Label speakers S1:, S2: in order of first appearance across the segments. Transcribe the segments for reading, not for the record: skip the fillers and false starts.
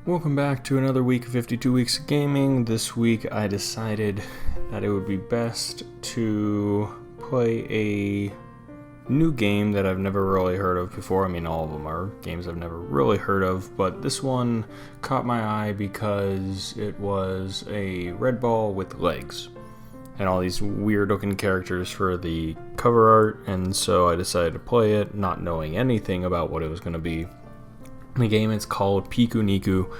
S1: Welcome back to another week of 52 Weeks of Gaming. This week I decided that it would be best to play a new game that I've never really heard of before. I mean, all of them are games I've never really heard of, but this one caught my eye because it was a red ball with legs and all these weird looking characters for the cover art, and so I decided to play it not knowing anything about what it was going to be. The game is called Pikuniku,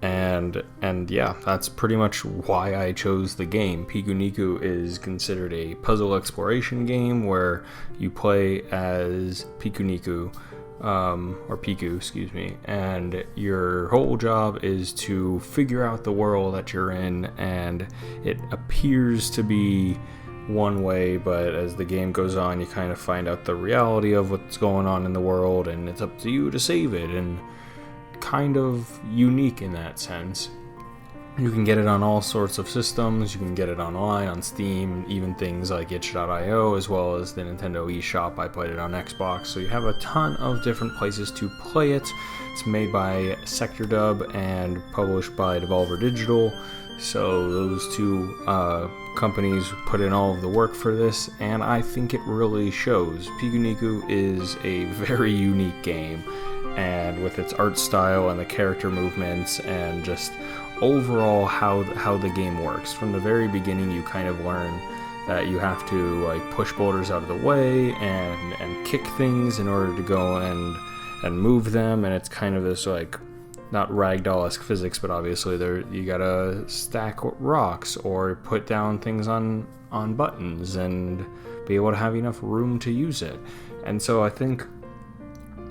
S1: and yeah, that's pretty much why I chose the game. Pikuniku is considered a puzzle exploration game where you play as Pikuniku, or Piku, excuse me, and your whole job is to figure out the world that you're in, and it appears to be one way, but as the game goes on you kind of find out the reality of what's going on in the world, and it's up to you to save it, and kind of unique in that sense. You can get it on all sorts of systems. You can get it online on Steam, even things like itch.io, as well as the Nintendo eShop. I played it on Xbox, so you have a ton of different places to play it. It's made by SectorDub and published by Devolver Digital, so those two companies put in all of the work for this, and I think it really shows. Pikuniku is a very unique game, and with its art style and the character movements and just overall how the game works. From the very beginning you kind of learn that you have to like push boulders out of the way and kick things in order to go and move them, and it's kind of this like not ragdoll-esque physics, but obviously you gotta stack rocks or put down things on buttons and be able to have enough room to use it. And so I think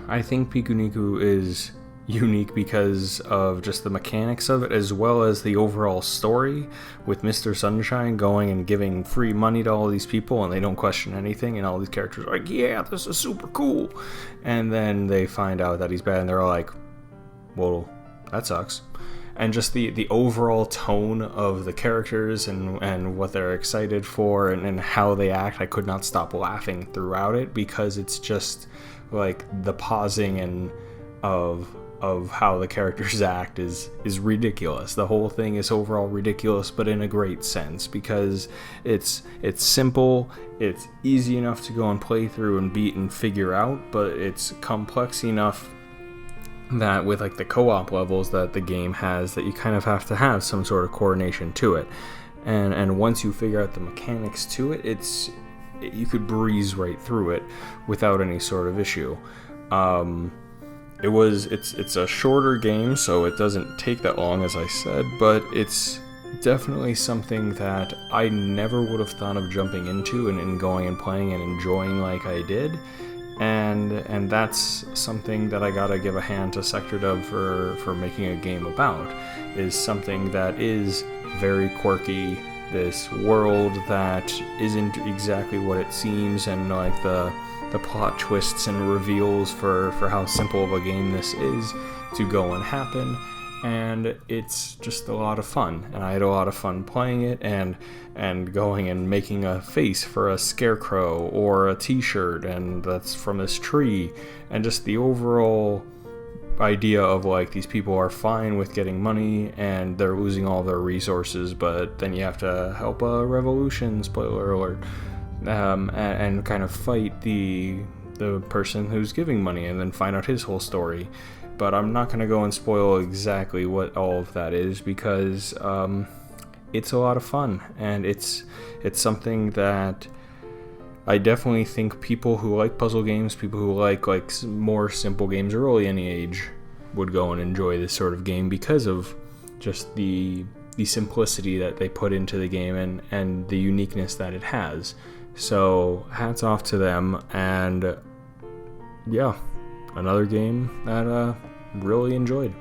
S1: Pikuniku is unique because of just the mechanics of it, as well as the overall story, with Mr. Sunshine going and giving free money to all these people and they don't question anything, and all these characters are like, yeah, this is super cool, and then they find out that he's bad and they're like, well, that sucks. And just the overall tone of the characters and what they're excited for and how they act, I could not stop laughing throughout it, because it's just like the pausing and of how the characters act is ridiculous. The whole thing is overall ridiculous, but in a great sense, because it's simple, it's easy enough to go and play through and beat and figure out, but it's complex enough that with like the co-op levels that the game has, that you kind of have to have some sort of coordination to it, and once you figure out the mechanics to it, you could breeze right through it without any sort of issue. It's a shorter game, so it doesn't take that long, as I said, but it's definitely something that I never would have thought of jumping into and going and playing and enjoying like I did. And that's something that I gotta give a hand to SectorDub for making a game about, is something that is very quirky, this world that isn't exactly what it seems, and like the plot twists and reveals for how simple of a game this is to go and happen, and it's just a lot of fun, and I had a lot of fun playing it and going and making a face for a scarecrow or a t-shirt, and that's from this tree, and just the overall idea of like these people are fine with getting money and they're losing all their resources, but then you have to help a revolution, spoiler alert, and kind of fight the person who's giving money and then find out his whole story. But I'm not going to go and spoil exactly what all of that is, because it's a lot of fun, and it's something that I definitely think people who like puzzle games, people who like more simple games, or really any age, would go and enjoy this sort of game because of just the simplicity that they put into the game and the uniqueness that it has. So hats off to them, and yeah, another game that really enjoyed.